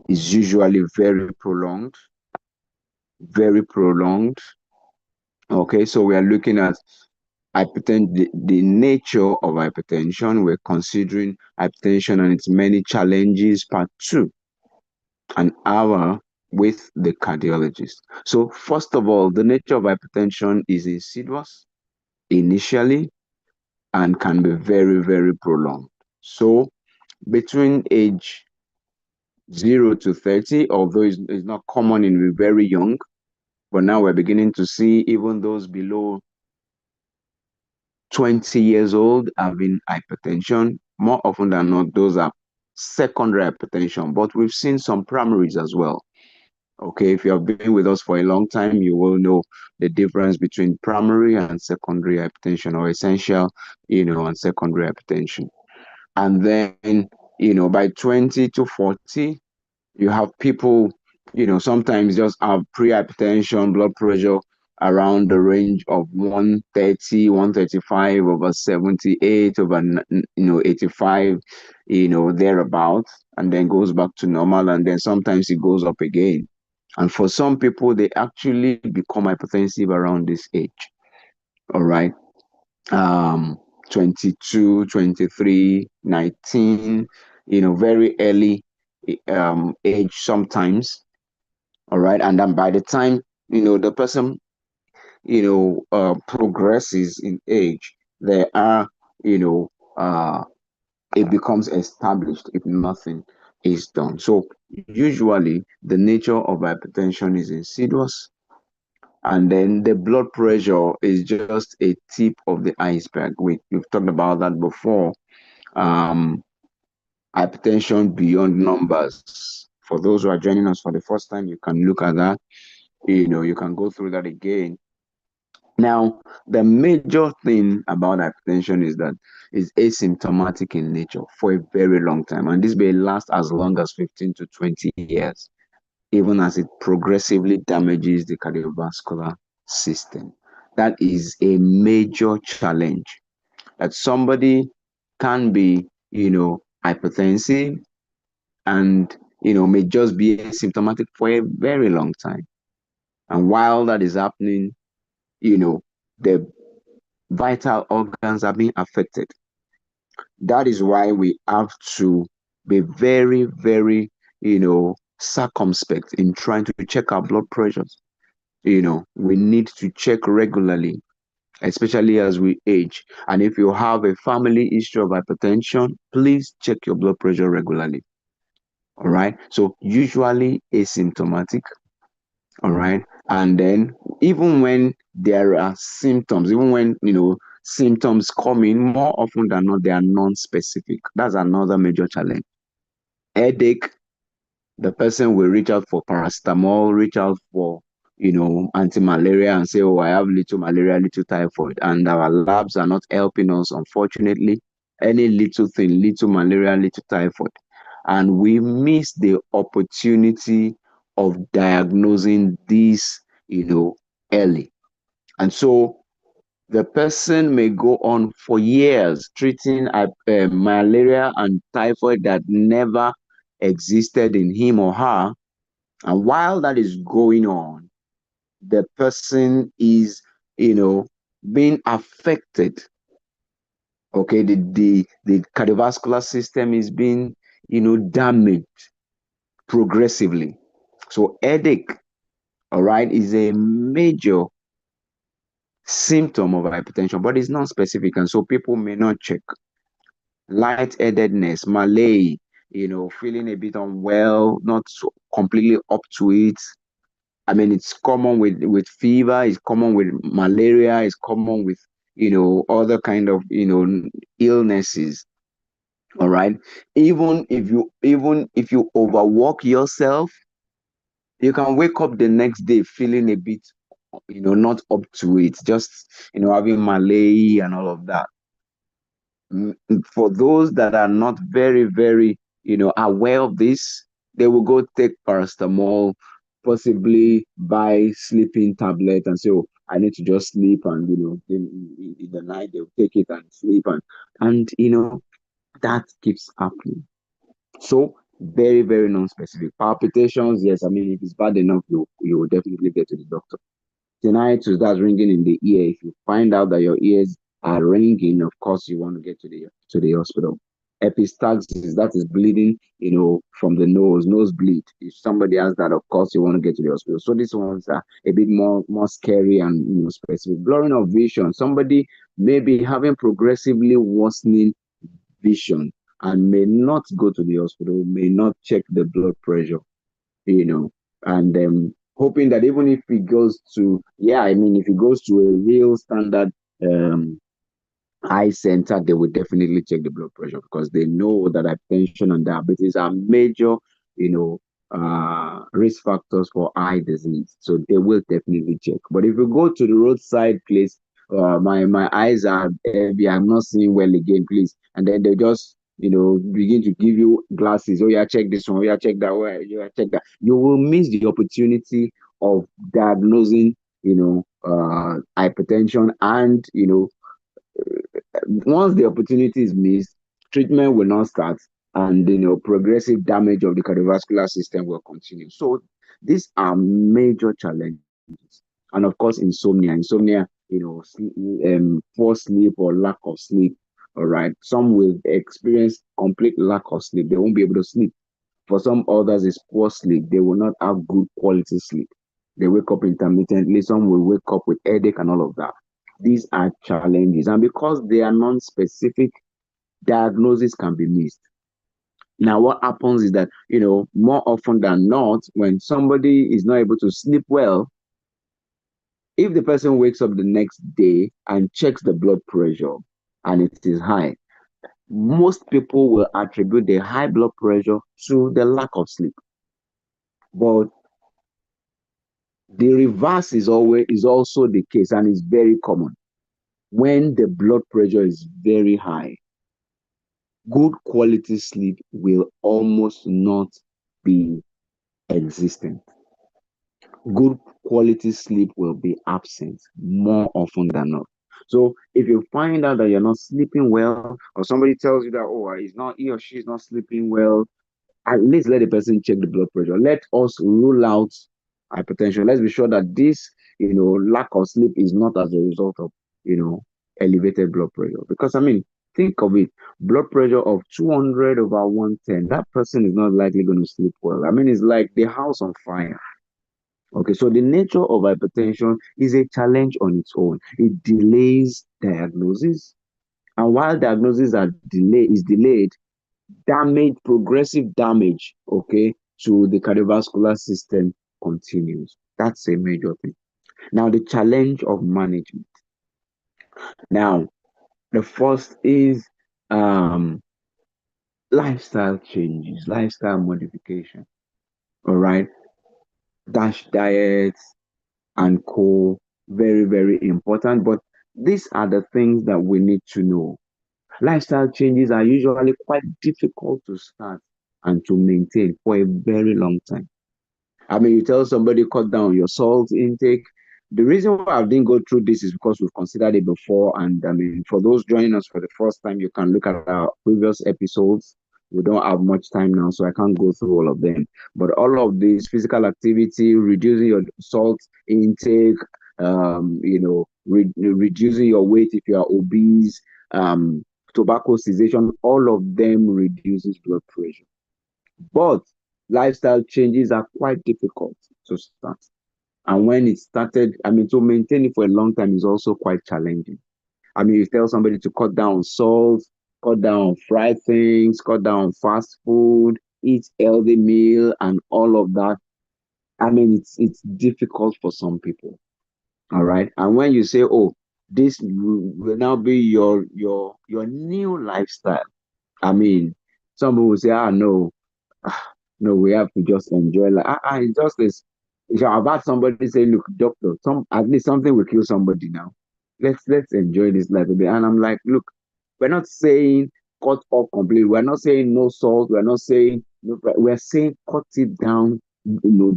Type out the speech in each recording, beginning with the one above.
is usually very prolonged, very prolonged. Okay, so we are looking at hypertension, the nature of hypertension. We're considering hypertension and its many challenges, part 2, an hour with the cardiologist. So first of all, the nature of hypertension is insidious initially and can be very, very prolonged. So between age 0 to 30, although it's not common in the very young, but now we're beginning to see even those below 20 years old having hypertension. More often than not, those are secondary hypertension, but we've seen some primaries as well. Okay, if you have been with us for a long time, you will know the difference between primary and secondary hypertension, or essential, and secondary hypertension. And then, by 20 to 40, you have people, sometimes just have pre-hypertension, blood pressure around the range of 130, 135 over 78 over, 85, thereabouts, and then goes back to normal, and then sometimes it goes up again. And for some people, they actually become hypertensive around this age. All right. 22, 23, 19, very early age sometimes. All right. And then by the time, the person, progresses in age, there are, it becomes established if nothing is done. So usually the nature of hypertension is insidious, and then the blood pressure is just a tip of the iceberg. We've talked about that before. Hypertension beyond numbers. For those who are joining us for the first time, you can look at that. You can go through that again. Now, the major thing about hypertension is that it's asymptomatic in nature for a very long time, and this may last as long as 15 to 20 years, even as it progressively damages the cardiovascular system. That is a major challenge. That somebody can be, hypertensive and, may just be asymptomatic for a very long time. And while that is happening, the vital organs are being affected. That is why we have to be very, very, circumspect in trying to check our blood pressures. We need to check regularly, especially as we age. And if you have a family history of hypertension, please check your blood pressure regularly. All right. So usually asymptomatic. All right. And then even when there are symptoms, even when, symptoms come in, more often than not, they are non-specific. That's another major challenge. Headache, the person will reach out for paracetamol, reach out for, anti-malaria and say, oh, I have little malaria, little typhoid. And our labs are not helping us, unfortunately. Any little thing, little malaria, little typhoid. And we miss the opportunity of diagnosing this, early. And so the person may go on for years treating malaria and typhoid that never existed in him or her. And while that is going on, the person is, being affected. Okay, the cardiovascular system is being, damaged progressively. So headache, all right, is a major symptom of hypertension, but it's not specific, and so people may not check. Lightheadedness, malaise, feeling a bit unwell, not so completely up to it. I mean, it's common with fever, it's common with malaria, it's common with, other kind of, illnesses. All right. Even if you overwork yourself, you can wake up the next day feeling a bit, not up to it, just, having malaise and all of that. For those that are not very, very, aware of this, they will go take paracetamol, possibly buy sleeping tablet and say, oh, I need to just sleep, and, in the night they'll take it and sleep, and that keeps happening. So Very, very non-specific. Palpitations, yes, I mean, if it's bad enough, you will definitely get to the doctor. Tinnitus, that's ringing in the ear. If you find out that your ears are ringing, of course, you want to get to the hospital. Epistaxis, that is bleeding, from the nose, nosebleed. If somebody has that, of course, you want to get to the hospital. So these ones are a bit more scary and specific. Blurring of vision. Somebody may be having progressively worsening vision and may not go to the hospital, may not check the blood pressure, and hoping that even if he goes to, yeah, I mean, if he goes to a real standard um, eye center, they will definitely check the blood pressure because they know that hypertension and diabetes are major, risk factors for eye disease. So they will definitely check. But if you go to the roadside place, my eyes are heavy, I'm not seeing well again, please. And then they just, begin to give you glasses. Oh, yeah, check this one. Oh, yeah, check that one. Oh, yeah, check that. You will miss the opportunity of diagnosing, hypertension and, once the opportunity is missed, treatment will not start, and progressive damage of the cardiovascular system will continue. So these are major challenges, and of course, insomnia. Insomnia, poor sleep or lack of sleep. All right, some will experience complete lack of sleep; they won't be able to sleep. For some others, it's poor sleep; they will not have good quality sleep. They wake up intermittently. Some will wake up with headache and all of that. These are challenges, and because they are non-specific, diagnosis can be missed. Now, what happens is that, more often than not, when somebody is not able to sleep well, if the person wakes up the next day and checks the blood pressure and it is high, most people will attribute the high blood pressure to the lack of sleep. But the reverse is also the case, and is very common. When the blood pressure is very high, good quality sleep will almost not be existent. Good quality sleep will be absent more often than not. So if you find out that you're not sleeping well, or somebody tells you that, oh, he or she is not sleeping well, at least let the person check the blood pressure. Let us rule out hypertension. Let's be sure that this, lack of sleep is not as a result of, elevated blood pressure. Because, I mean, think of it, blood pressure of 200 over 110, that person is not likely going to sleep well. I mean, it's like the house on fire. Okay, so the nature of hypertension is a challenge on its own. It delays diagnosis, and while diagnosis is delayed, progressive damage, okay, to the cardiovascular system continues. That's a major thing. Now, the challenge of management. Now, the first is um, lifestyle changes, lifestyle modification. All right, dash diets and co. Very, very important. But these are the things that we need to know. Lifestyle changes are usually quite difficult to start and to maintain for a very long time. I mean, you tell somebody cut down your salt intake. The reason why I didn't go through this is because we've considered it before. And I mean, for those joining us for the first time, you can look at our previous episodes. We don't have much time now, so I can't go through all of them. But all of this physical activity, reducing your salt intake, reducing your weight if you are obese, tobacco cessation, all of them reduces blood pressure. But lifestyle changes are quite difficult to start. And when it started, I mean, to maintain it for a long time is also quite challenging. I mean, you tell somebody to cut down salt, cut down fried things, cut down fast food, eat healthy meal, and all of that. I mean, it's difficult for some people. All right. And when you say, oh, this will now be your new lifestyle. I mean, some people will say, ah, no, no, we have to just enjoy life. It's just this. If I've had somebody say, look, doctor, at least something will kill somebody now. Let's enjoy this life a bit. And I'm like, look, we're not saying cut off completely. We're not saying no salt. We're not saying no. We're saying cut it down,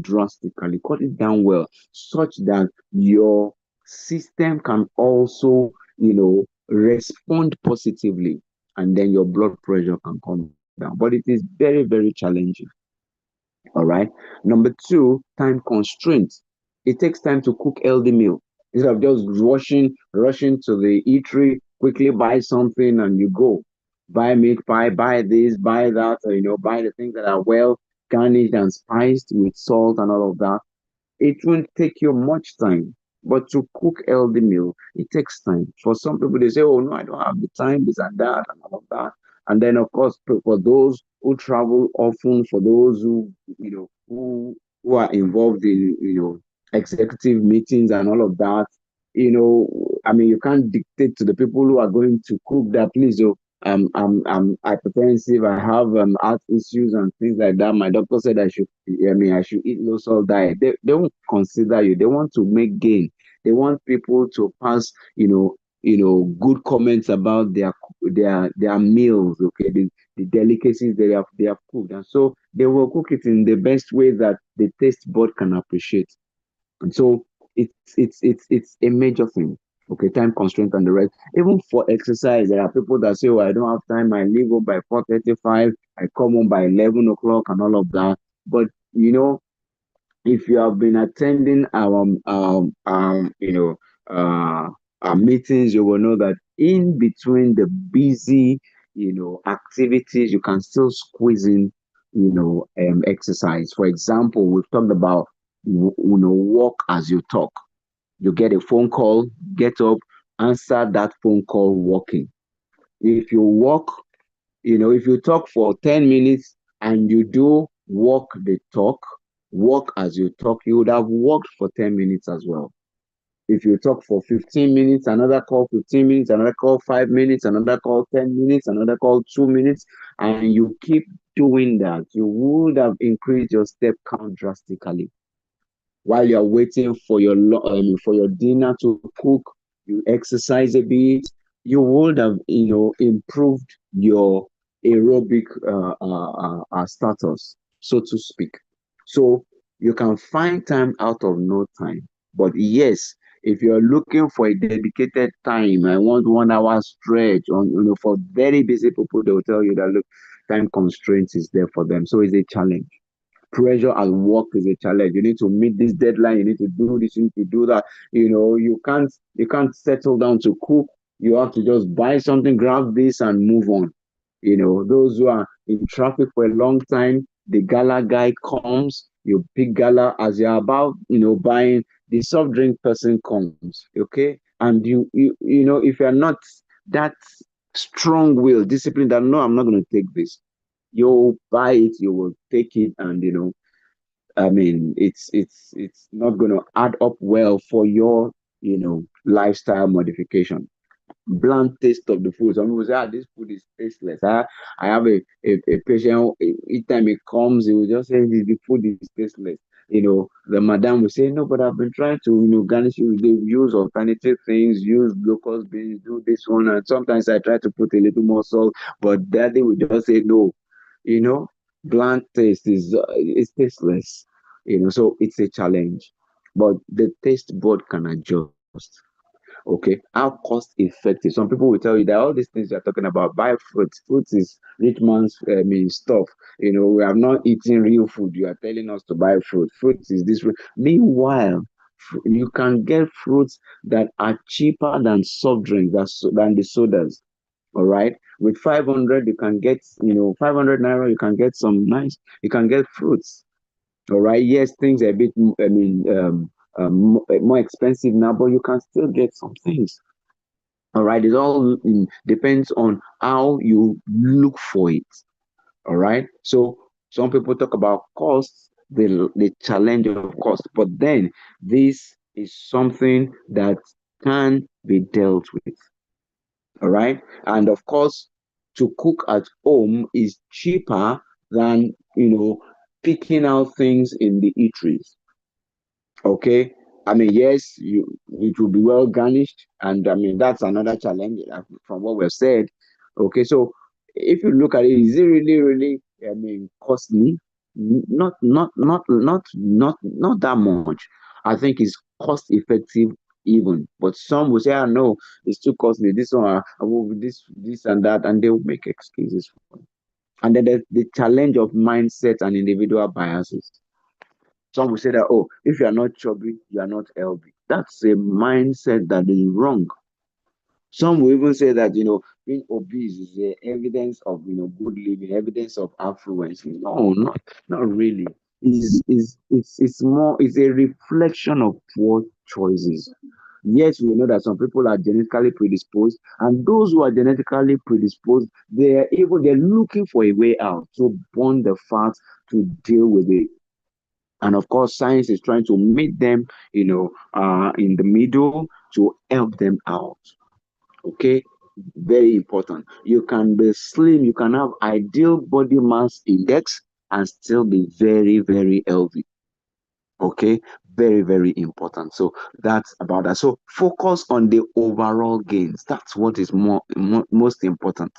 drastically. Cut it down well, such that your system can also, respond positively, and then your blood pressure can come down. down, but it is very, very challenging. All right. Number two, time constraints. It takes time to cook healthy meal. Instead of just rushing to the eatery, quickly buy something and you go. Buy meat pie, buy this, buy that, or, buy the things that are well garnished and spiced with salt and all of that. It won't take you much time. But to cook healthy meal, it takes time. For some people, they say, "Oh no, I don't have the time, this and that, and all of that." And then, of course, for those who travel often, for those who are involved in executive meetings and all of that, I mean, you can't dictate to the people who are going to cook that. Please, oh, I'm hypertensive. I have heart issues and things like that. My doctor said I should eat low salt diet. They won't consider you. They want to make gain. They want people to pass, good comments about their meals. Okay, the delicacies they have cooked, and so they will cook it in the best way that the taste bud can appreciate. And so it's a major thing. Okay, time constraint and the rest. Even for exercise, there are people that say, "Oh, I don't have time. I leave home by 4:35. I come home by 11 o'clock, and all of that." But if you have been attending our meetings, you will know that in between the busy activities, you can still squeeze in exercise. For example, we've talked about walk as you talk. You get a phone call, get up, answer that phone call walking. If you walk, if you talk for 10 minutes and you do walk the talk, walk as you talk, you would have walked for 10 minutes as well. If you talk for 15 minutes, another call 15 minutes, another call 5 minutes, another call 10 minutes, another call 2 minutes, and you keep doing that, you would have increased your step count drastically. While you're waiting for your dinner to cook, you exercise a bit, you would have improved your aerobic status, so to speak. So you can find time out of no time. But yes, if you're looking for a dedicated time, I want 1 hour stretch on for very busy people, they'll tell you that look, time constraints is there for them. So it's a challenge. Pressure at work is a challenge. You need to meet this deadline. You need to do this. You need to do that. You can't settle down to cook. You have to just buy something, grab this, and move on. Those who are in traffic for a long time, the gala guy comes. You pick gala as you're about, buying. The soft drink person comes. Okay, and if you're not that strong will, discipline that no, I'm not going to take this, you'll buy it, you will take it, and I mean, it's not going to add up well for your lifestyle modification. Bland taste of the food. Some people say, this food is tasteless. I have a patient, each time it comes, he will just say, the food is tasteless. The madam will say, no, but I've been trying to, garnish it. They use alternative things, use locust beans, do this one. And sometimes I try to put a little more salt, but daddy will just say, no, you know, bland taste is tasteless. So it's a challenge. But the taste bud can adjust. Okay, how cost effective? Some people will tell you that all these things you're talking about, buy fruit. Fruit is rich man's stuff. We have not eaten real food. You are telling us to buy fruit. Fruit is this. Meanwhile, you can get fruits that are cheaper than soft drinks, than the sodas. All right, with 500, you can get 500 naira. You can get some nice. You can get fruits. All right. Yes, things are a bit, more expensive now, but you can still get some things. All right. It all depends on how you look for it. All right. So some people talk about cost, the challenge of cost, but then this is something that can be dealt with. All right. And of course, to cook at home is cheaper than, picking out things in the eateries. Okay. I mean, yes, it will be well garnished, and I mean that's another challenge from what we've said. Okay, so if you look at it, is it really, really, I mean, costly? Not that much. I think it's cost effective even, but some will say, "Ah, no, it's too costly. This one, I will this and that," and they will make excuses for it. And then there's the challenge of mindset and individual biases. Some will say that, oh, if you are not chubby, you are not healthy. That's a mindset that is wrong. Some will even say that, being obese is the evidence of, good living, evidence of affluence. No, not really. It's a reflection of poor choices. Yes, we know that some people are genetically predisposed, and those who are genetically predisposed, they're looking for a way out to burn the fat to deal with it. And of course, science is trying to meet them, in the middle to help them out. Okay, very important. You can be slim, you can have ideal body mass index and still be very, very healthy. Okay, very, very important. So that's about that. So focus on the overall gains. That's what is most important.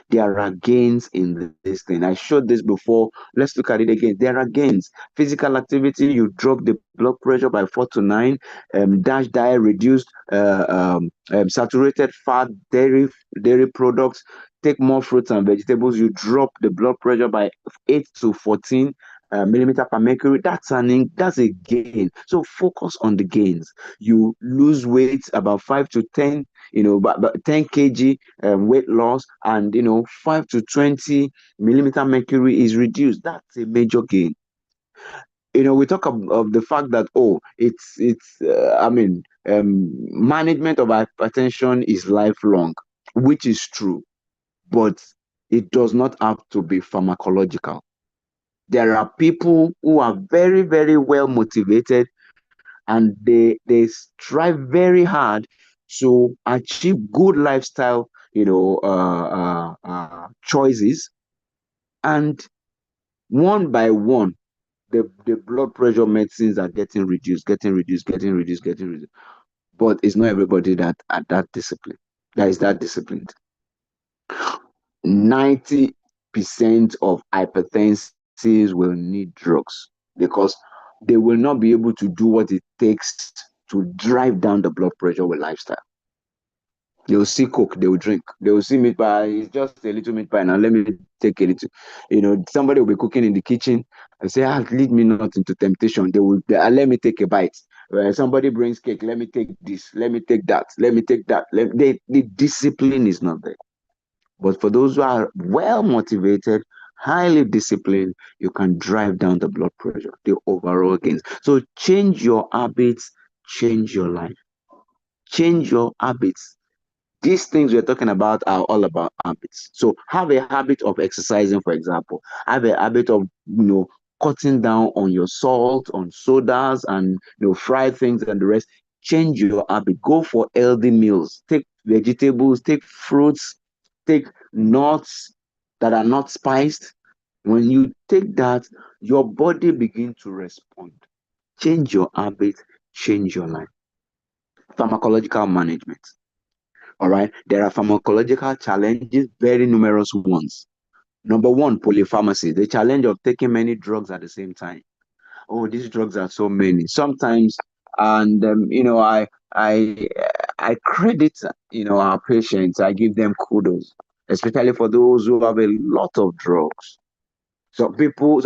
There are gains in this thing. I showed this before. Let's look at it again. There are gains. Physical activity, you drop the blood pressure by 4 to 9. Dash diet reduced saturated fat, dairy products. Take more fruits and vegetables. You drop the blood pressure by 8 to 14 millimeter per mercury. That's a gain. So focus on the gains. You lose weight about 5 to 10, but 10 kg weight loss, and 5 to 20 millimeter mercury is reduced. That's a major gain. We talk of the fact that, oh, management of hypertension is lifelong, which is true, but it does not have to be pharmacological. There are people who are very, very well motivated, and they strive very hard to achieve good lifestyle, choices, and one by one, the blood pressure medicines are getting reduced, getting reduced, getting reduced, getting reduced. But it's not everybody that are that disciplined. That is that disciplined. 90% of hypertensives will need drugs because they will not be able to do what it takes to drive down the blood pressure with lifestyle. They will see Coke, they will drink. They will see meat pie, it's just a little meat pie now. Let me take a little. Somebody will be cooking in the kitchen and say, lead me not into temptation. Let me take a bite. Somebody brings cake, let me take this, let me take that, let me take that. The discipline is not there. But for those who are well motivated, highly disciplined, you can drive down the blood pressure, the overall gains. So change your habits, change your life. Change your habits. These things we're talking about are all about habits. So have a habit of exercising, for example. Have a habit of, cutting down on your salt, on sodas, and fried things and the rest. Change your habit. Go for healthy meals. Take vegetables, take fruits, take nuts that are not spiced. When you take that, your body begins to respond. Change your habit, change your life. Pharmacological management. All right. There are pharmacological challenges, very numerous ones. Number one, polypharmacy, the challenge of taking many drugs at the same time. Oh, these drugs are so many. Sometimes, and I I credit our patients. I give them kudos, especially for those who have a lot of drugs. Some people,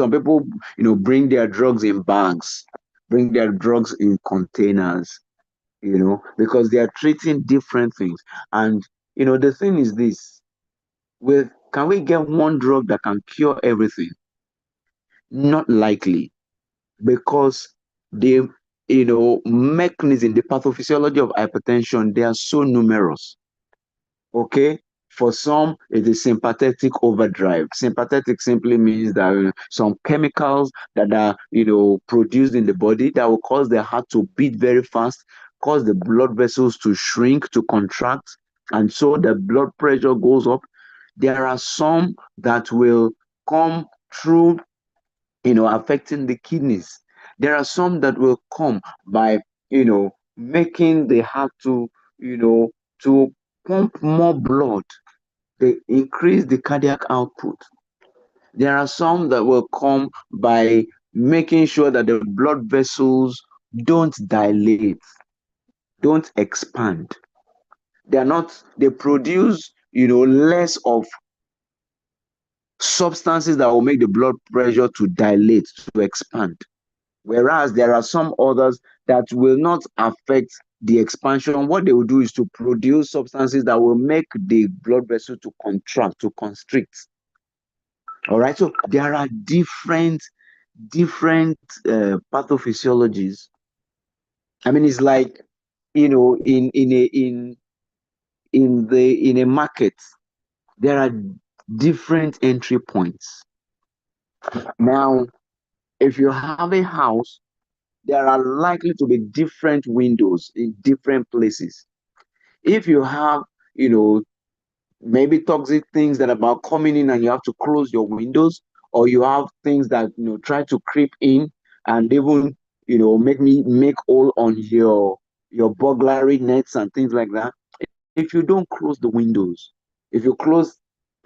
bring their drugs in bags, bring their drugs in containers, because they are treating different things. And the thing is this: can we get one drug that can cure everything? Not likely, because the mechanism, the pathophysiology of hypertension, they are so numerous. Okay. For some, it is sympathetic overdrive. Sympathetic simply means that some chemicals that are, produced in the body that will cause the heart to beat very fast, cause the blood vessels to shrink, to contract, and so the blood pressure goes up. There are some that will come through, affecting the kidneys. There are some that will come by, making the heart to pump more blood. They increase the cardiac output. There are some that will come by making sure that the blood vessels don't dilate, don't expand. They produce, less of substances that will make the blood pressure to dilate, to expand. Whereas there are some others that will not affect the expansion. What they will do is to produce substances that will make the blood vessel to contract, to constrict. All right. So there are different pathophysiologies. I mean, it's like, in a market, there are different entry points. Now, if you have a house, there are likely to be different windows in different places. If you have, you know, maybe toxic things that are about coming in and you have to close your windows, or you have things that, try to creep in and even, make all on your burglary nets and things like that. If you don't close the windows, if you close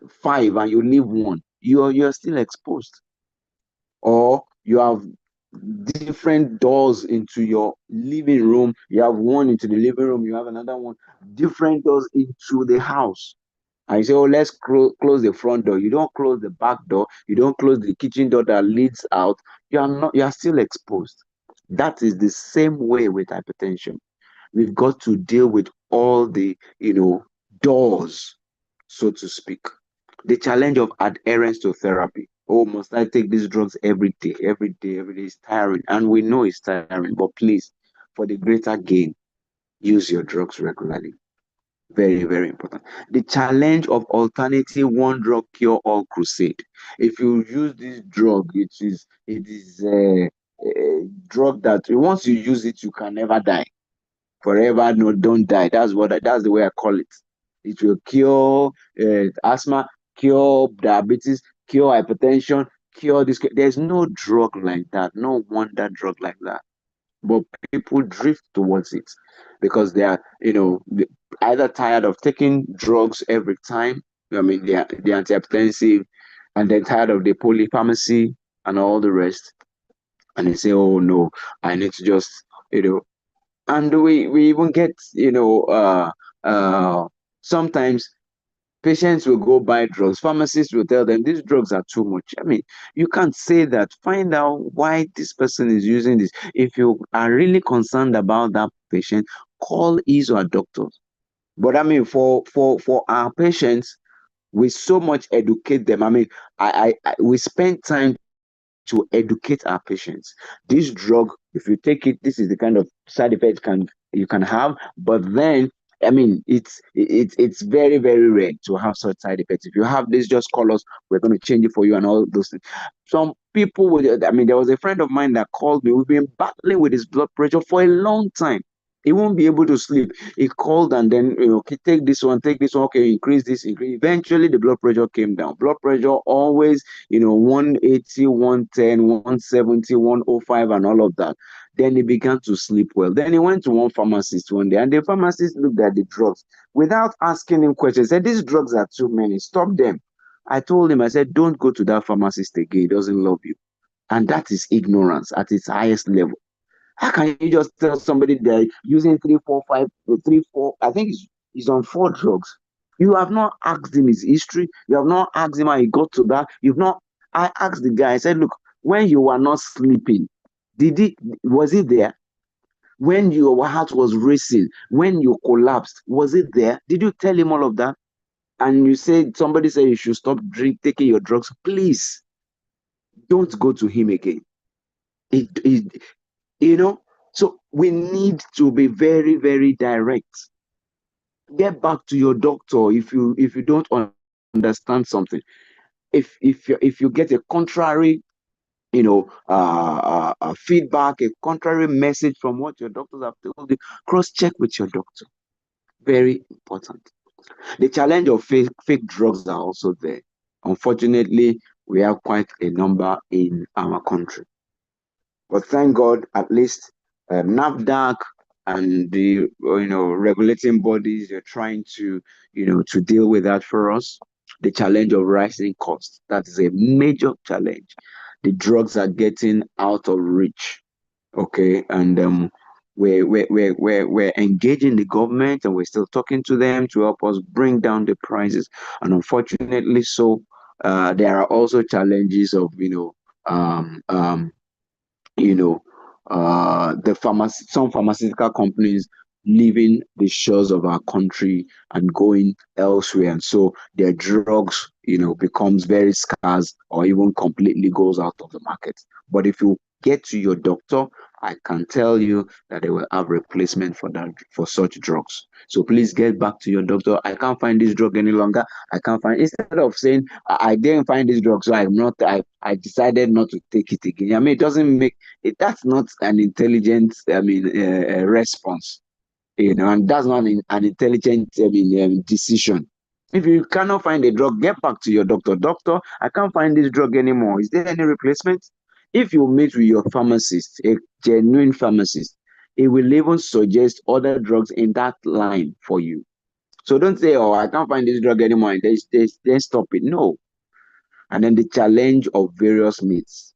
five and you leave one, you're still exposed. Or you have different doors into your living room. You have one into the living room, you have another one, different doors into the house. And you say, oh, let's close the front door. You don't close the back door. You don't close the kitchen door that leads out. You are still exposed. That is the same way with hypertension. We've got to deal with all the, doors, so to speak. The challenge of adherence to therapy. Oh, must I take these drugs every day, every day, every day? It's tiring. And we know it's tiring, but please, for the greater gain, use your drugs regularly. Very, very important. The challenge of alternative one drug cure all crusade. If you use this drug, it is a drug that once you use it, you can never die. Forever, no, don't die. That's the way I call it. It will cure asthma, cure diabetes, cure hypertension, cure this. There's no drug like that. No wonder drug like that. But people drift towards it because they are, either tired of taking drugs every time. I mean, the antihypertensive, and then tired of the polypharmacy and all the rest. And they say, oh no, I need to just, you know, and we even get, sometimes patients will go buy drugs. Pharmacists will tell them these drugs are too much. I mean, you can't say that. Find out why this person is using this. If you are really concerned about that patient, call his or her doctor. But I mean, for our patients, we so much educate them. I mean, we spend time to educate our patients. This drug, if you take it, this is the kind of side effect you can have. But then, I mean, it's very, very rare to have such side effects. If you have this, just call us. We're going to change it for you and all those things. Some people would. I mean, there was a friend of mine that called me. We've been battling with his blood pressure for a long time. He won't be able to sleep. He called and then, okay, take this one, okay, increase this, increase. Eventually, the blood pressure came down. Blood pressure always, 180, 110, 170, 105, and all of that. Then he began to sleep well. Then he went to one pharmacist one day, and the pharmacist looked at the drugs without asking him questions. Said, these drugs are too many. Stop them. I told him, I said, don't go to that pharmacist again. He doesn't love you. And that is ignorance at its highest level. How can you just tell somebody they're using three, four, five, three, four? I think he's on four drugs. You have not asked him his history. You have not asked him how he got to that. You've not. I asked the guy. I said, "Look, when you were not sleeping, did it? Was it there? When your heart was racing, when you collapsed, was it there? Did you tell him all of that?" And you said somebody said you should stop taking your drugs. Please don't go to him again. It you know so we need to be very, very direct. Get back to your doctor if you don't understand something. If you get a contrary, feedback, a contrary message from what your doctors have told you, cross check with your doctor. Very important. The challenge of fake drugs are also there. Unfortunately, we have quite a number in our country. But thank God, at least NAFDAC and the regulating bodies are trying to deal with that for us. The challenge of rising costs, that is a major challenge. The drugs are getting out of reach. Okay, and we're engaging the government, and we're still talking to them to help us bring down the prices. And unfortunately, so there are also challenges of, um, um, you know, some pharmaceutical companies leaving the shores of our country and going elsewhere, and so their drugs, becomes very scarce or even completely goes out of the market. But if you get to your doctor, I can tell you that they will have replacement for that, for such drugs. So please get back to your doctor. I can't find this drug any longer. I can't find, instead of saying I didn't find this drug, so I decided not to take it again. I mean, it doesn't make that's not an intelligent, response, and that's not an intelligent, decision. If you cannot find a drug, get back to your doctor. Doctor, I can't find this drug anymore. Is there any replacement? If you meet with your pharmacist, a genuine pharmacist, he will even suggest other drugs in that line for you. So don't say, "Oh, I can't find this drug anymore," and then stop it. No. And then the challenge of various myths.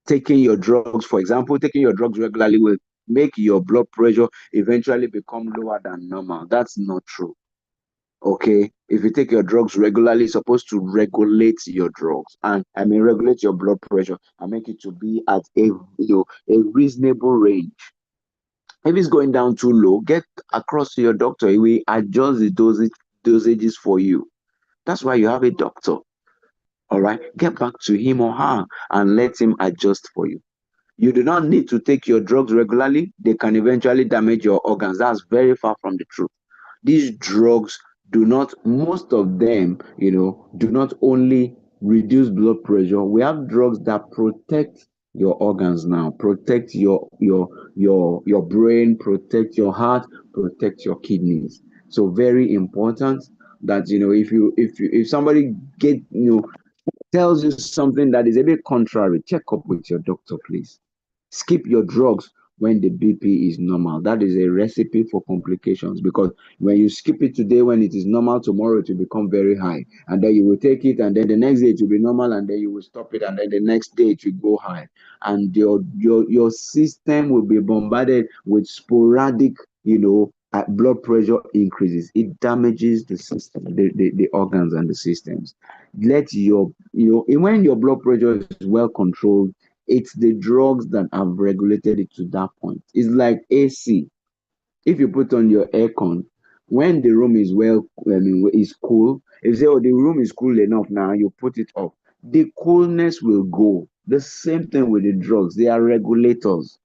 Taking your drugs, for example, taking your drugs regularly will make your blood pressure eventually become lower than normal. That's not true. Okay, if you take your drugs regularly, it's supposed to regulate your drugs, and I mean regulate your blood pressure and make it to be at a reasonable range. If it's going down too low, get across to your doctor. He will adjust the dosages for you. That's why you have a doctor. All right, get back to him or her and let him adjust for you. You do not need to take your drugs regularly. They can eventually damage your organs. That's very far from the truth. These drugs do not, most of them, do not only reduce blood pressure. We have drugs that protect your organs now, protect your brain, protect your heart, protect your kidneys. So very important that, if somebody tells you something that is a bit contrary, check up with your doctor, please. Skip your drugs when the BP is normal. That is a recipe for complications, because when you skip it today when it is normal, tomorrow it will become very high. And then you will take it, and then the next day it will be normal, and then you will stop it, and then the next day it will go high. And your system will be bombarded with sporadic, blood pressure increases. It damages the system, the organs and the systems. Let your, when your blood pressure is well controlled, it's the drugs that have regulated it to that point. It's like AC. If you put on your aircon, when the room is is cool, if you say, "Oh, the room is cool enough now," you put it off. The coolness will go. The same thing with the drugs. They are regulators.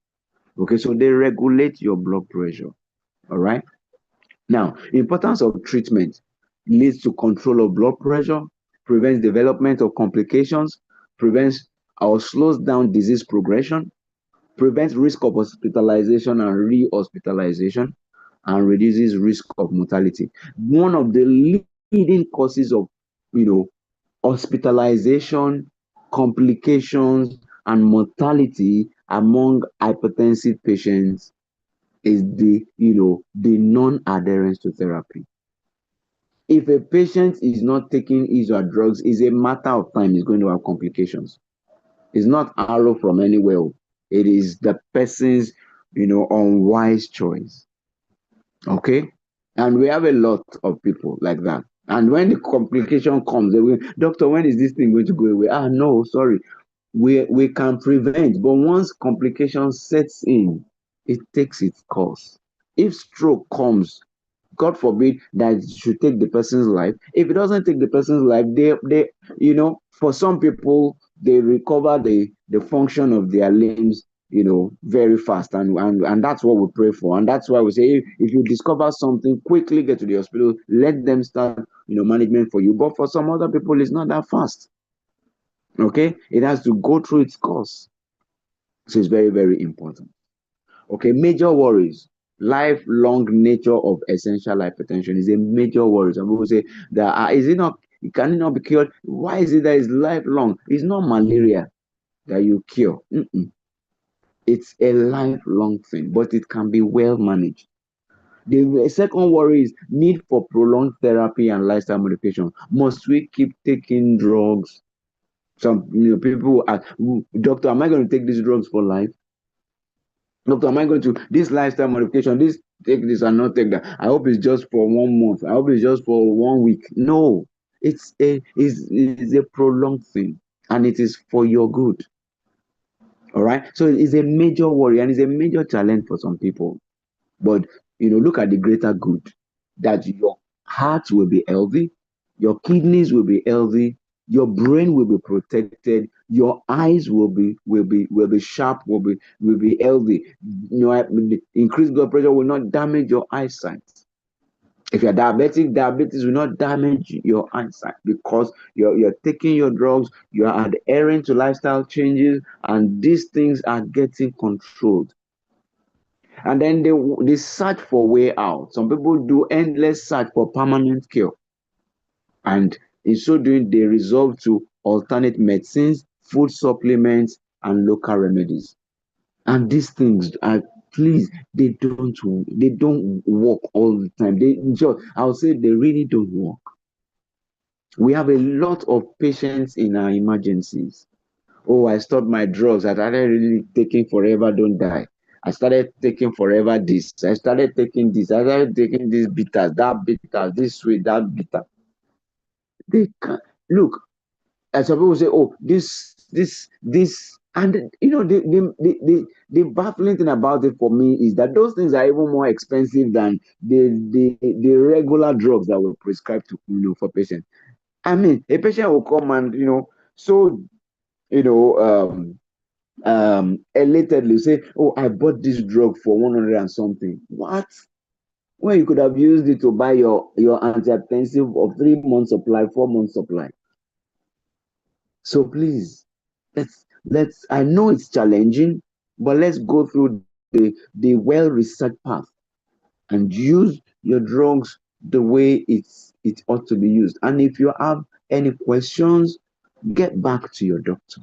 Okay, so they regulate your blood pressure. All right. Now, importance of treatment leads to control of blood pressure, prevents development of complications, prevents or slows down disease progression, prevents risk of hospitalization and re-hospitalization, and reduces risk of mortality. One of the leading causes of, hospitalization, complications, and mortality among hypertensive patients is the non-adherence to therapy. If a patient is not taking his or her drugs, it's a matter of time he's going to have complications. It's not arrow from anywhere. It is the person's, unwise choice. Okay? And we have a lot of people like that. And when the complication comes, they will, "Doctor, when is this thing going to go away?" "Ah, no, sorry. We can prevent, but once complication sets in, it takes its course. If stroke comes, God forbid that it should take the person's life. If it doesn't take the person's life, they for some people, they recover the function of their limbs, very fast, and that's what we pray for. And that's why we say, if you discover something, quickly get to the hospital, let them start, management for you. But for some other people, it's not that fast. Okay, it has to go through its course. So it's very, very important. Okay, major worries. Lifelong nature of essential hypertension is a major worry. Some people say that is it not? Can it not be cured? Why is it that it's lifelong? It's not malaria that you cure. It's a lifelong thing, but it can be well managed. The second worry is need for prolonged therapy and lifestyle modification. Must we keep taking drugs? Some people ask, "Doctor, am I going to take these drugs for life? Doctor, am I going to this lifestyle modification, this take this and not take that? I hope it's just for 1 month. I hope it's just for 1 week." No, is a prolonged thing, and it is for your good. All right. So it's a major worry and it's a major challenge for some people. But look at the greater good, that your heart will be healthy, your kidneys will be healthy, your brain will be protected, your eyes will be sharp, will be healthy. Increased blood pressure will not damage your eyesight. If you're diabetic, diabetes will not damage your eyesight, because you're taking your drugs, you're adhering to lifestyle changes, and these things are getting controlled. And then they search for way out. Some people do endless search for permanent cure. And in so doing, they resort to alternate medicines, food supplements, and local remedies. And these things are, please, they don't work all the time. I would say they really don't work. We have a lot of patients in our emergencies. Oh, I stopped my drugs. I started really taking forever, don't die. I started taking forever this. I started taking this. I started taking this bitter, that bitter, this sweet, that bitter. They can look. And some people say, "Oh, this," and the baffling thing about it for me is that those things are even more expensive than the regular drugs that were prescribed to for patients. I mean, a patient will come and so you know elatedly say, "Oh, I bought this drug for 100 and something." What? When you could have used it to buy your antihypertensive of 3 months supply, 4 months supply. So please, let's I know it's challenging, but let's go through the well-researched path and use your drugs the way it ought to be used. And if you have any questions, get back to your doctor.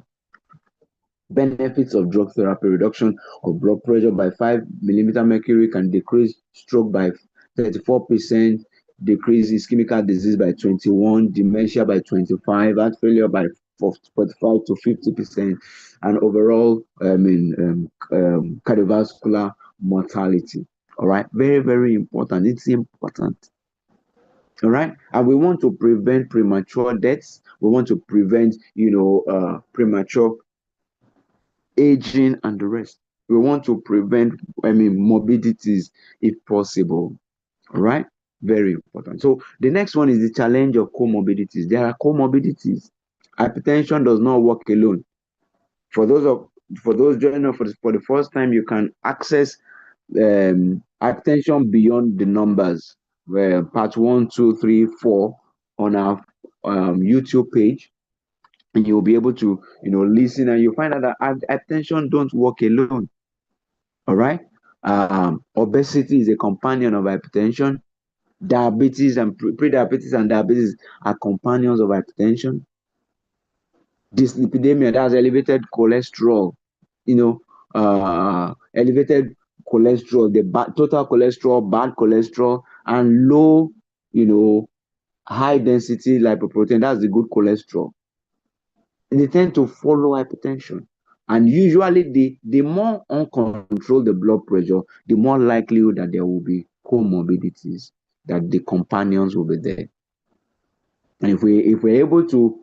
Benefits of drug therapy: reduction of blood pressure by 5 millimeter mercury can decrease stroke by 34%, decrease ischemic disease by 21, dementia by 25, heart failure by 45 to 50%, and overall, cardiovascular mortality. All right, very, very important. It's important. All right, and we want to prevent premature deaths. We want to prevent, premature aging, and the rest. We want to prevent, morbidities if possible. All right, very important. So the next one is the challenge of comorbidities. There are comorbidities. Hypertension does not work alone. For those joining us for the first time, you can access hypertension beyond the numbers, where part 1, 2, 3, 4 on our YouTube page, and you'll be able to listen, and you'll find out that hypertension don't work alone. All right. Obesity is a companion of hypertension. Diabetes and pre-diabetes and diabetes are companions of hypertension. Dyslipidemia, that's elevated cholesterol, elevated cholesterol, the total cholesterol, bad cholesterol, and low, high density lipoprotein, that's the good cholesterol. They tend to follow hypertension. And usually, the more uncontrolled the blood pressure, the more likelihood that there will be comorbidities, that the companions will be there. And if we're able to,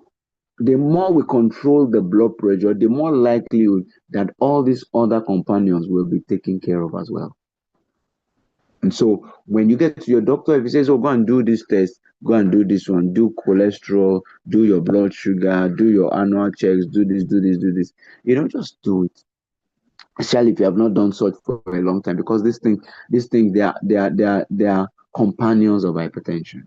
the more we control the blood pressure, the more likelihood that all these other companions will be taken care of as well. And so when you get to your doctor, if he says, "Oh, go and do this test, go and do this one, do cholesterol, do your blood sugar, do your annual checks, do this, do this, do this," just do it. Especially if you have not done such for a long time, because these things, they are companions of hypertension.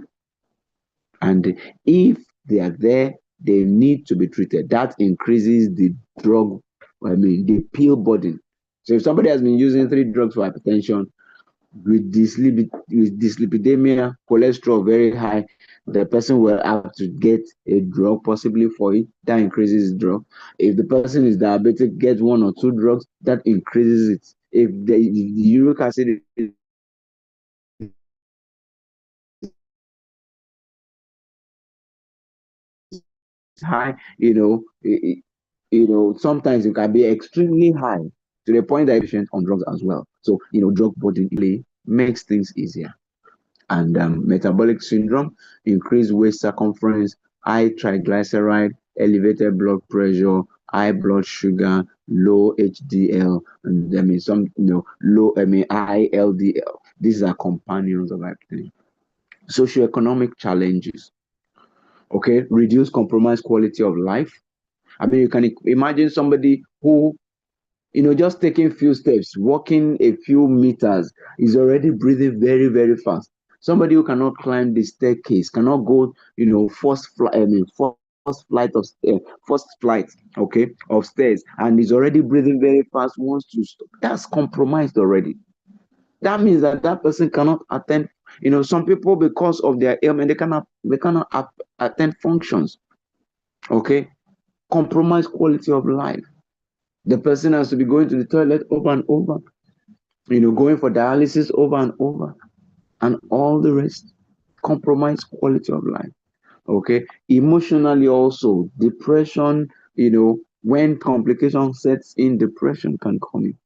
And if they are there, they need to be treated. That increases the the pill burden. So if somebody has been using 3 drugs for hypertension, with dyslipidemia, cholesterol very high, the person will have to get a drug possibly for it. That increases drug. If the person is diabetic, get 1 or 2 drugs, that increases it. If the uric acid is high, sometimes it can be extremely high to the point that patient on drugs as well. So, drug burden makes things easier. and metabolic syndrome, increased waist circumference, high triglyceride, elevated blood pressure, high blood sugar, low HDL, and some low high LDL. These are companions of hypertension. Socioeconomic challenges. Okay, reduce compromised quality of life. I mean, you can imagine somebody who, just taking few steps, walking a few meters, is already breathing very, very fast. Somebody who cannot climb the staircase, cannot go, first flight, okay, of stairs, and is already breathing very fast, wants to stop. That's compromised already. That means that person cannot attend. Some people, because of their ailment, they cannot attend functions. Okay, compromised quality of life. The person has to be going to the toilet over and over, going for dialysis over and over, and all the rest. Compromised quality of life. Okay, emotionally also, depression. When complication sets in, depression can come in.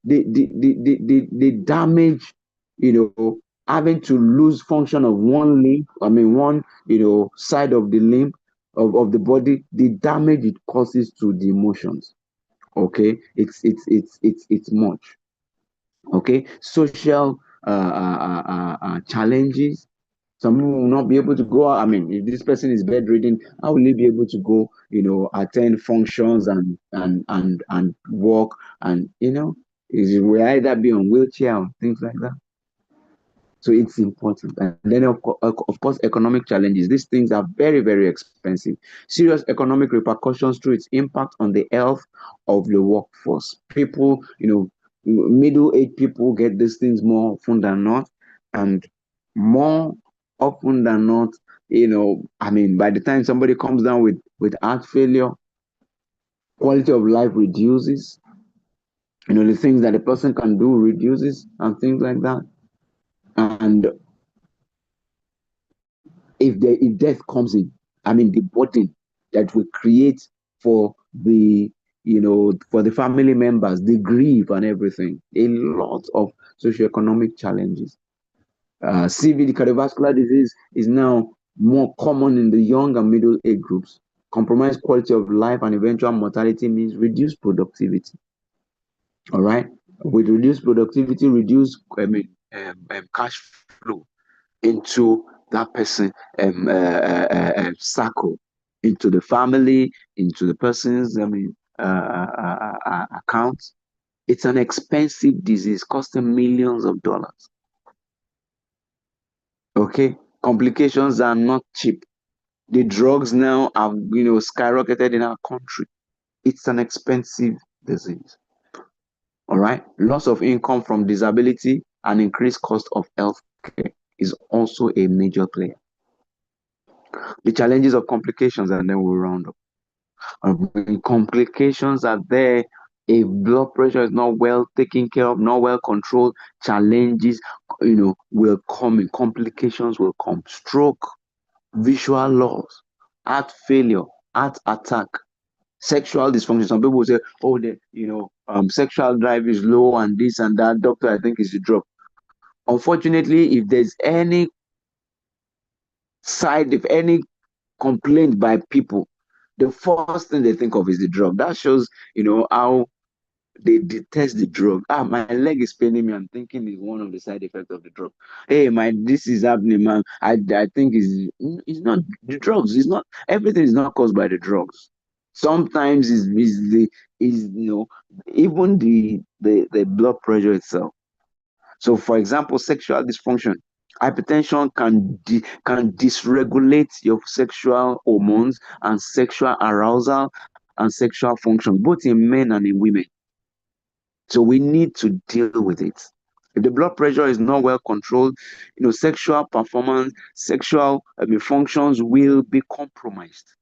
The damage, having to lose function of one limb, one, side of the limb of the body, the damage it causes to the emotions. Okay, it's much. Okay, social challenges. Some people will not be able to go out. I mean, if this person is bedridden, how will he be able to go, attend functions and walk, and is will either be on wheelchair or things like that. So it's important. And then, of course, economic challenges. These things are very, very expensive. Serious economic repercussions through its impact on the health of the workforce. People, middle-aged people get these things more often than not. And more often than not, by the time somebody comes down with heart failure, quality of life reduces. The things that a person can do reduces and things like that. And if death comes in, the burden that we create for the family members, the grief and everything, a lot of socioeconomic challenges. CVD, cardiovascular disease, is now more common in the young and middle age groups. Compromised quality of life and eventual mortality means reduced productivity. All right, with reduced productivity, reduced cash flow into that person circle, into the family, into the person's accounts. It's an expensive disease costing millions of dollars. Okay, complications are not cheap. The drugs now have skyrocketed in our country. It's an expensive disease. All right, loss of income from disability and increased cost of health care is also a major player. The challenges of complications, and then we'll round up. Complications are there. If blood pressure is not well taken care of, not well controlled, challenges, will come in. Complications will come. Stroke, visual loss, heart failure, heart attack, sexual dysfunction. Some people will say, oh, sexual drive is low and this and that. Doctor, I think it's a drug. Unfortunately, if there's any complaint by people, the first thing they think of is the drug. That shows, how they detest the drug. My leg is paining me. I'm thinking it's one of the side effects of the drug. Hey, this is happening, man. I think it's not the drugs. It's not everything is not caused by the drugs. Sometimes even the blood pressure itself. So, for example, sexual dysfunction. Hypertension can dysregulate your sexual hormones and sexual arousal and sexual function, both in men and in women. So we need to deal with it. If the blood pressure is not well controlled, sexual performance, sexual functions will be compromised.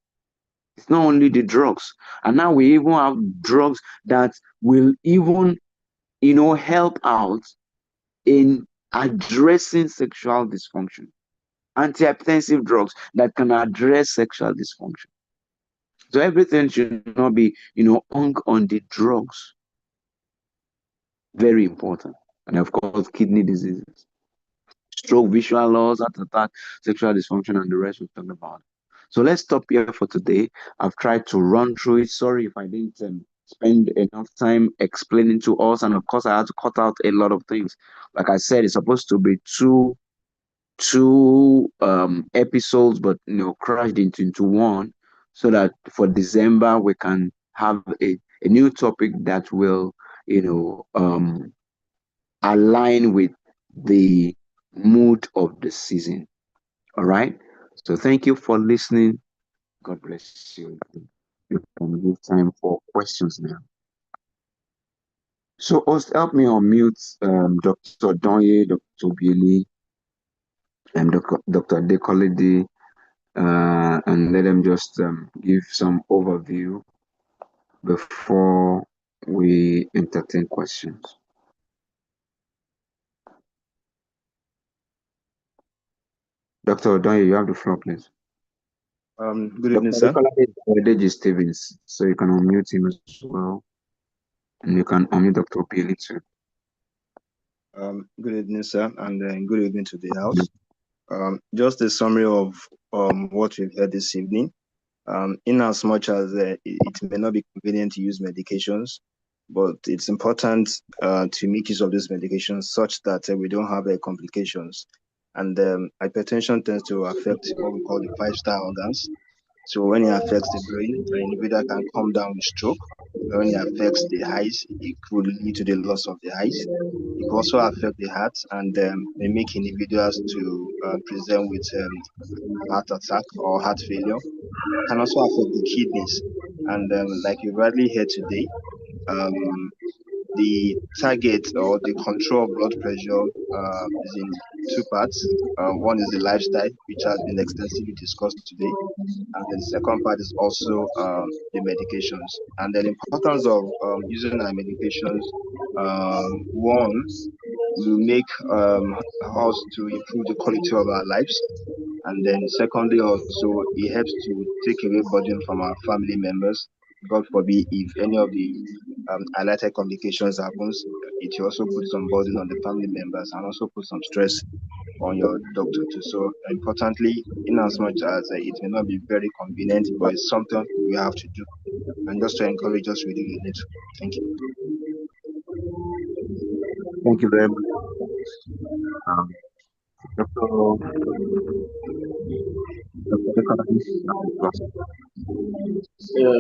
It's not only the drugs. And now we even have drugs that will even, help out in addressing sexual dysfunction. Antihypertensive drugs that can address sexual dysfunction. So everything should not be, hung on the drugs. Very important. And of course, kidney diseases. stroke, visual loss, heart attack, sexual dysfunction, and the rest we've talked about. So let's stop here for today. I've tried to run through it. Sorry if I didn't spend enough time explaining to us, and of course, I had to cut out a lot of things. Like I said, it's supposed to be two episodes, but crashed into one, so that for December we can have a new topic that will align with the mood of the season. All right. So thank you for listening. God bless you. You can give time for questions now. So host, help me unmute Dr. Donye, Dr. Billy, and Dr. Dekolede, and let them just give some overview before we entertain questions. Dr. Donye, you have the floor, please. Good evening, Dr. sir. Dekolede Stevens, so you can unmute him as well, and you can unmute Dr. Billy too. Good evening, sir, and good evening to the house. Just a summary of what we've heard this evening. In as much as it may not be convenient to use medications, but it's important to make use of these medications such that we don't have complications. And hypertension tends to affect what we call the five-star organs. So when it affects the brain, an individual can come down with stroke. When it affects the eyes, it could lead to the loss of the eyes. It could also affect the heart and may make individuals to present with heart attack or heart failure. Can also affect the kidneys. And like you rightly heard today, um, the target or the control of blood pressure is in two parts. One is the lifestyle, which has been extensively discussed today. And then the second part is also the medications. And the importance of using our medications, one, will make us to improve the quality of our lives. And then secondly, also, it helps to take away burden from our family members. God forbid, if any of the highlighted complications happens, it will also put some burden on the family members and also put some stress on your doctor too. So importantly, in as much as it may not be very convenient, but it's something we have to do. And just to encourage us with doing it. Thank you. Thank you very much. Dr. Dekolede, Yeah.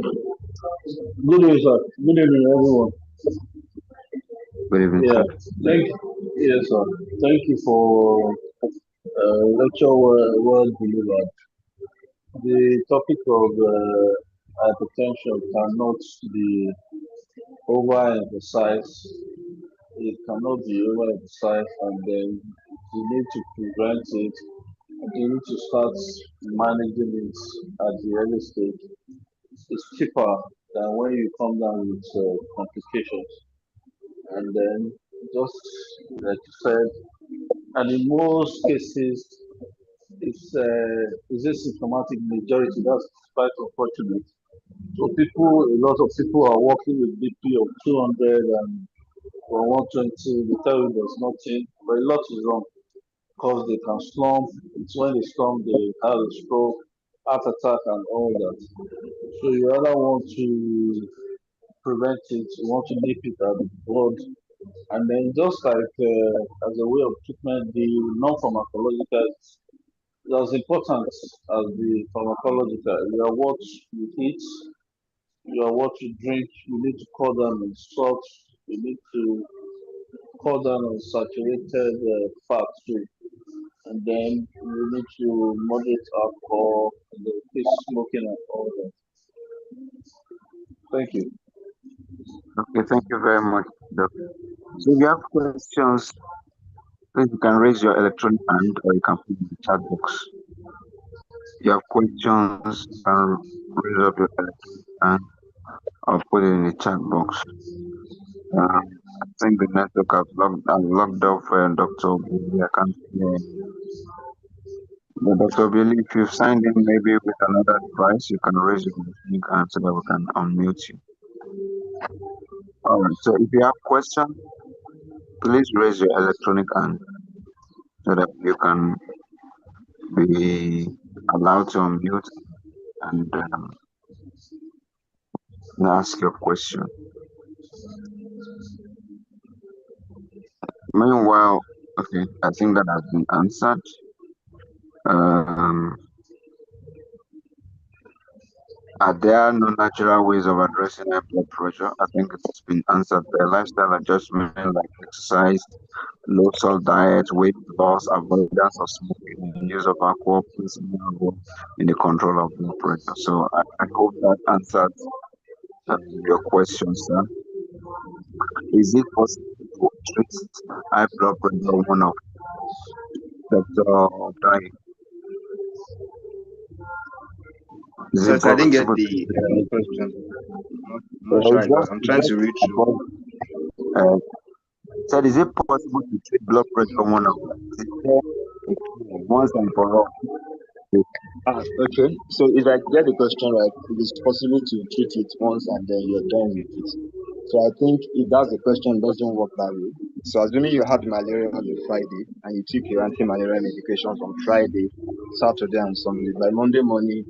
Good evening, sir. Good evening, everyone. good evening, Yeah. sir. Yes, sir. Thank you for lecture well delivered. The topic of hypertension cannot be overemphasized. It cannot be overemphasized, and then you need to prevent it. You need to start managing it at the early stage. It's cheaper than when you come down with complications. And then, just like you said, and in most cases, it's a symptomatic majority. That's quite unfortunate. So a lot of people are working with BP of 200 and or 120. They tell you there's nothing, but a lot is wrong because they can slump. It's when they slump they have a stroke, heart attack, and all that. So you either want to prevent it, you want to nip it at the bud, and then just like as a way of treatment, the non-pharmacological is as important as the pharmacological. You are what you eat, you are what you drink. You need to cut down on salt. You need to cut down on saturated fat too. And then you need to moderate alcohol and then quit smoking and all that. Thank you. Okay, thank you very much, Doctor. So if you have questions, please you can raise your electronic hand or you can put it in the chat box. If you have questions, you can raise up your electronic hand or put it in the chat box. I think the network has locked off Dr. Billy. I can't hear him. But Dr. Billy, if you've signed in maybe with another device, you can raise your electronic hand so that we can unmute you. All right. So if you have questions, please raise your electronic hand. so that you can be allowed to unmute and ask your question. Meanwhile, okay, I think that has been answered. Um, are there no natural ways of addressing high blood pressure? I think it's been answered by lifestyle adjustment like exercise, low salt diet, weight loss, avoidance of smoking, and use of alcohol plays a major role in the control of blood pressure. So I hope that answers your question, sir. Is it possible to treat high blood pressure one of Dr. Dai? Is So it I didn't get possible the to question. I'm not sure I got. I'm trying to read through. uh, said, is it possible to treat blood pressure one of them? Is there a cure once and for all? Okay. So if I get the question right, it is possible to treat it once and then you're done with it. So I think if that's the question, it doesn't work that way. So assuming you had malaria on a Friday and you took your anti-malaria medications on Friday, Saturday, and Sunday, by Monday morning,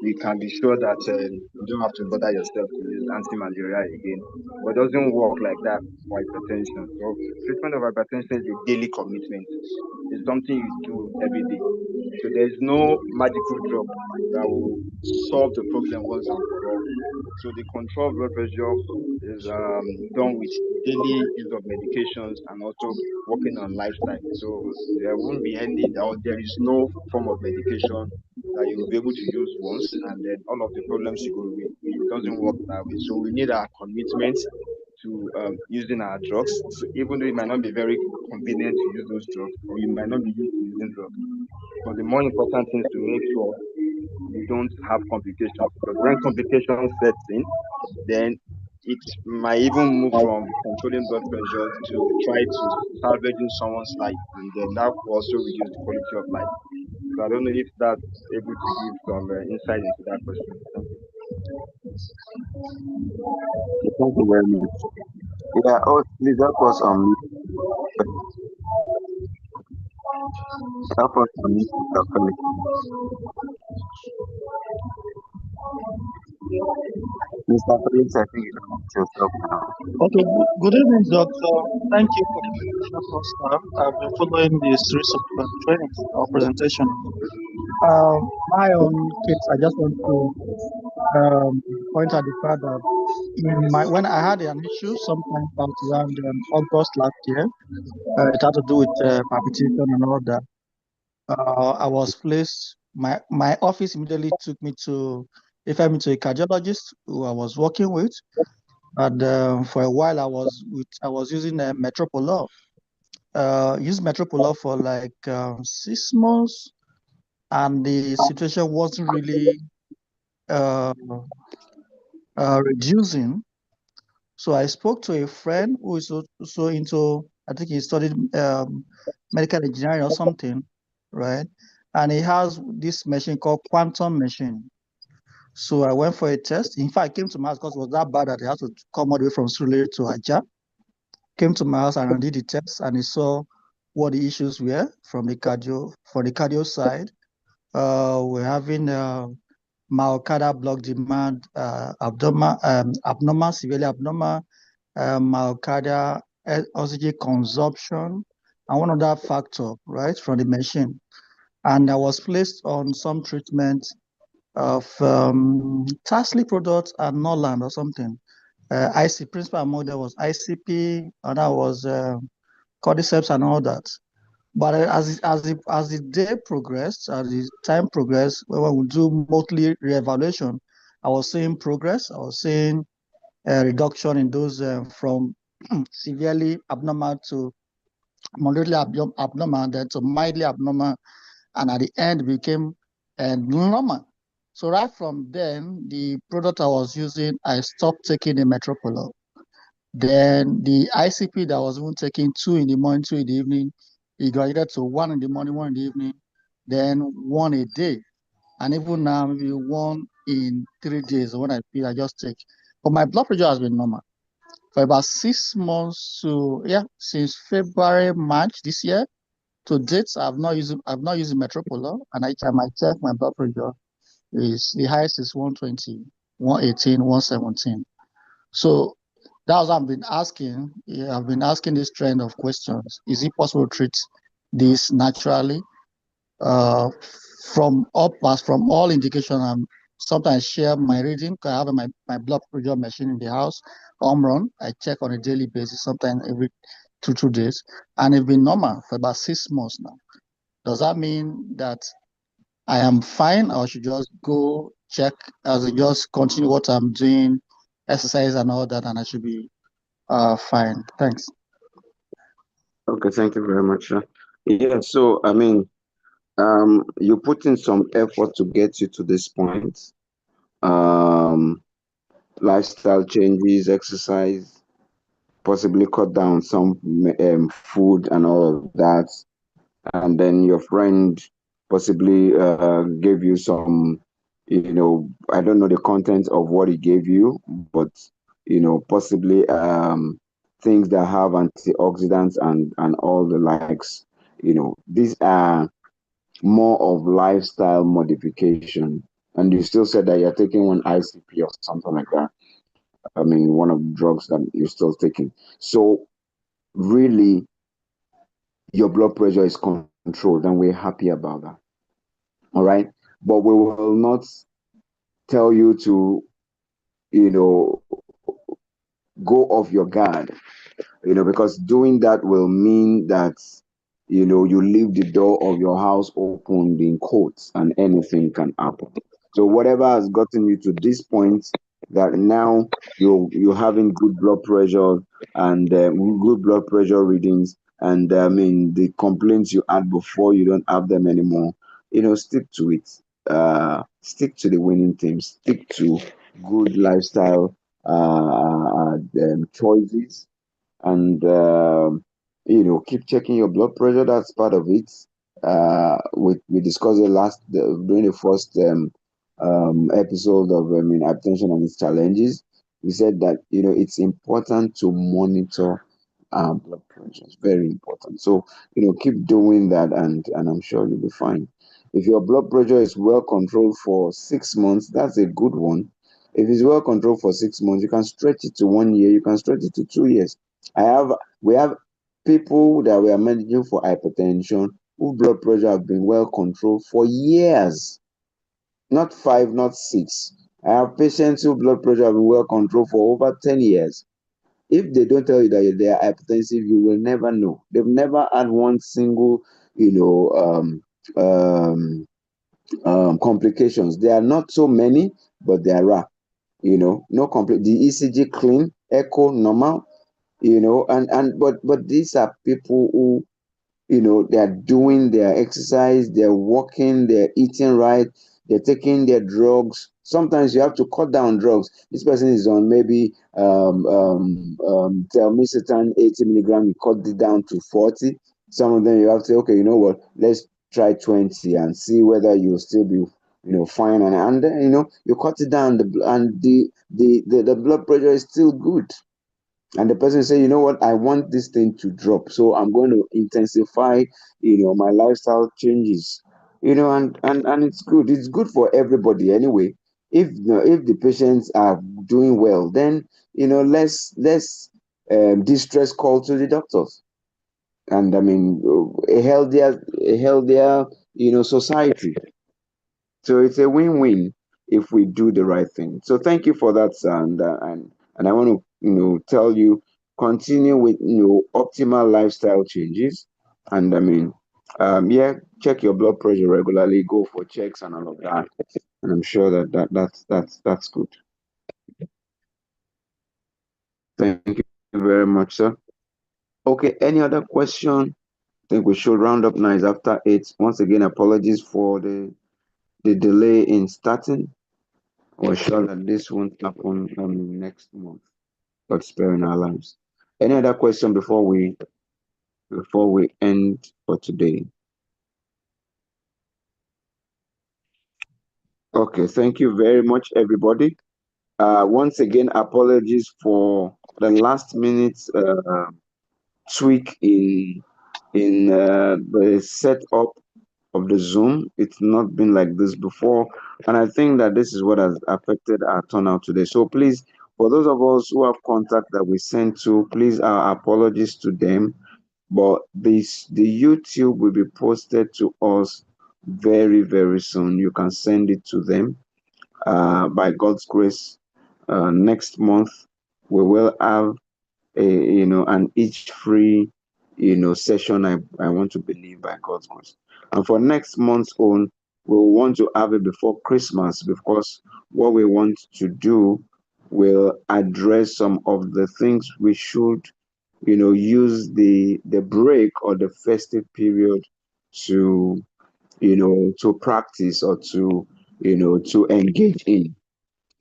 you can be sure that you don't have to bother yourself to use anti-malaria again. But it doesn't work like that for hypertension. So treatment of hypertension is a daily commitment. It's something you do every day. So there's no magical drug that will solve the problem once and for all. So the control of blood pressure is done with daily use of medications and also working on lifestyle. So there won't be any, or there is no form of medication that you will be able to use once and then all of the problems you go away. It doesn't work that way. So we need our commitment to using our drugs. So even though it might not be very convenient to use those drugs, or you might not be used to using drugs, but the more important thing is to make sure you don't have complications. Because when complications sets in, then it might even move from controlling blood pressure to try to salvaging someone's life, and then that will also reduce the quality of life. So I don't know if that's able to give some insight into that question. Thank you. Thank you very much. Yeah, oh, please help us unmute Mr. Felix. Mr. Felix, I think you can mute yourself now. Okay, good evening, doctor. Thank you for the invitation for staff. I've been following the series of trainings or presentation. My own case, I just want to point out the fact that when I had an issue sometime back around August last year, it had to do with palpitation and all that. I was placed. My office immediately took me to refer me to a cardiologist who I was working with. And for a while, I was using Metropolol. Used Metropolol for like 6 months, and the situation wasn't really reducing. So I spoke to a friend who is also into, I think he studied medical engineering or something, right? And he has this machine called quantum machine. So I went for a test. In fact, I came to my house because it was that bad that I had to come all the way from Surulere to Ajah. Came to my house and I did the test, and he saw what the issues were from the cardio side. We're having myocardial block demand, abnormal, severely abnormal, myocardial oxygen consumption, and one other factor, right, from the machine. And I was placed on some treatment of Tasly products and Norland or something. IC principal among them was ICP, and that was cordyceps and all that. But as the day progressed, as the time progressed, when we do monthly reevaluation, I was seeing progress. I was seeing a reduction in those from severely abnormal to moderately abnormal, then to mildly abnormal, and at the end became normal. So right from then, the product I was using, I stopped taking the Metropolol. Then the ICP that I was even taking 2 in the morning, 2 in the evening, it graduated to 1 in the morning, 1 in the evening, then 1 a day. And even now, maybe 1 in 3 days. When I feel, I just take. But my blood pressure has been normal for about 6 months since February, March this year. To date, I've not used Metropolar, and I check my blood pressure. Is the highest is 120, 118, 117. So that's what I've been asking. Yeah, I've been asking this trend of questions. Is it possible to treat this naturally? From all indication, I'm sometimes share my reading. I have my blood pressure machine in the house. Run. I check on a daily basis, sometimes every 2 days, and it's been normal for about 6 months now. Does that mean that I am fine, or should just go check as I just continue what I'm doing, exercise and all that, and I should be fine? Thanks. Okay, thank you very much, sir. Yeah, so I mean, you put in some effort to get you to this point. Um, Lifestyle changes, exercise, possibly cut down some food and all of that, and then your friend possibly gave you some, I don't know the content of what he gave you, but possibly things that have antioxidants and all the likes. These are more of lifestyle modification. And you still said that you're taking one ICP or something like that. I mean, one of the drugs that you're still taking. So really, your blood pressure is controlled, and we're happy about that. All right. But we will not tell you to, go off your guard, because doing that will mean that, you leave the door of your house open in quotes and anything can happen. So whatever has gotten you to this point, that now you're having good blood pressure and good blood pressure readings, and I mean the complaints you had before, you don't have them anymore. Stick to it. Stick to the winning team. Stick to good lifestyle choices, and keep checking your blood pressure. That's part of it. We discussed it during the first episode of hypertension and its challenges. We said that it's important to monitor blood pressure. It's very important. So keep doing that, and I'm sure you'll be fine. If your blood pressure is well controlled for 6 months, that's a good one. If it's well controlled for 6 months, you can stretch it to 1 year. You can stretch it to 2 years. We have people that we are managing for hypertension whose blood pressure have been well controlled for years, not 5, not 6. I have patients whose blood pressure have been well controlled for over 10 years. If they don't tell you that they are hypertensive, you will never know. They've never had one single, complications. There are not so many, but there are. No complete. The ECG clean, echo normal. But these are people who, they are doing their exercise, they're walking, they're eating right, they're taking their drugs. Sometimes you have to cut down drugs. This person is on maybe telmisartan 80 milligram, you cut it down to 40. Some of them you have to say, okay, you know what, let's try 20 and see whether you'll still be fine, and then you cut it down, and the blood pressure is still good. And the person say, you know what, I want this thing to drop, so I'm going to intensify my lifestyle changes, and it's good. It's good for everybody anyway. If the patients are doing well, then less distress call to the doctors, and I mean a healthier society. So it's a win-win if we do the right thing. So thank you for that, sir. And I want to tell you, continue with optimal lifestyle changes. And I mean, check your blood pressure regularly, go for checks and all of that. And I'm sure that's good. Thank you very much, sir. Okay, any other question? I think we should round up now. It's after 8. Once again, apologies for the delay in starting. We're sure that this won't happen next month. God sparing our lives. Any other question before we end for today? Okay, thank you very much, everybody. Once again, apologies for the last minute tweak in in the setup of the Zoom. It's not been like this before, and I think that this is what has affected our turnout today. So please, for those of us who have contact that we sent to, please, our apologies to them. But the YouTube will be posted to us very, very soon. You can send it to them. By God's grace, next month we will have an each free session. I want to believe by God's grace, and for next month's own, we want to have it before Christmas, because what we want to do will address some of the things we should use the break or the festive period to to practice, or to engage in.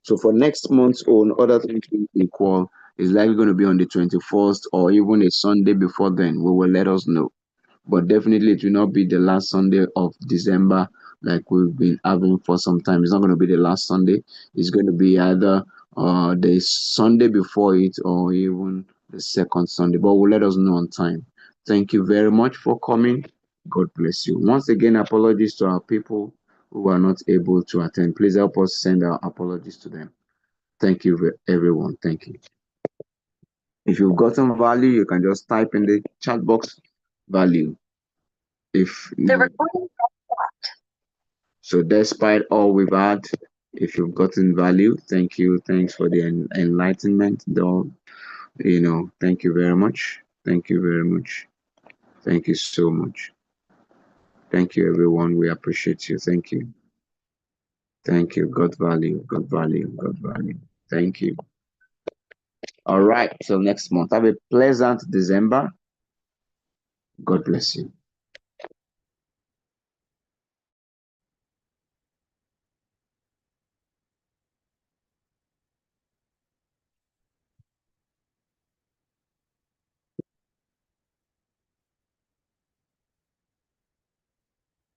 So for next month's own, other things being equal, is likely going to be on the 21st, or even a Sunday before then. We will let us know. But definitely it will not be the last Sunday of December like we've been having for some time. It's not going to be the last Sunday. It's going to be either the Sunday before it, or even the second Sunday. But we'll let us know on time. Thank you very much for coming. God bless you. Once again, apologies to our people who are not able to attend. Please help us send our apologies to them. Thank you, everyone. Thank you. If you've gotten value, you can just type in the chat box value. So despite all we've had, if you've gotten value, thank you. Thanks for the enlightenment. Though, thank you very much. Thank you very much. Thank you so much. Thank you, everyone. We appreciate you. Thank you. Thank you. God value. God value. God value. Thank you. All right. Till next month. Have a pleasant December. God bless you.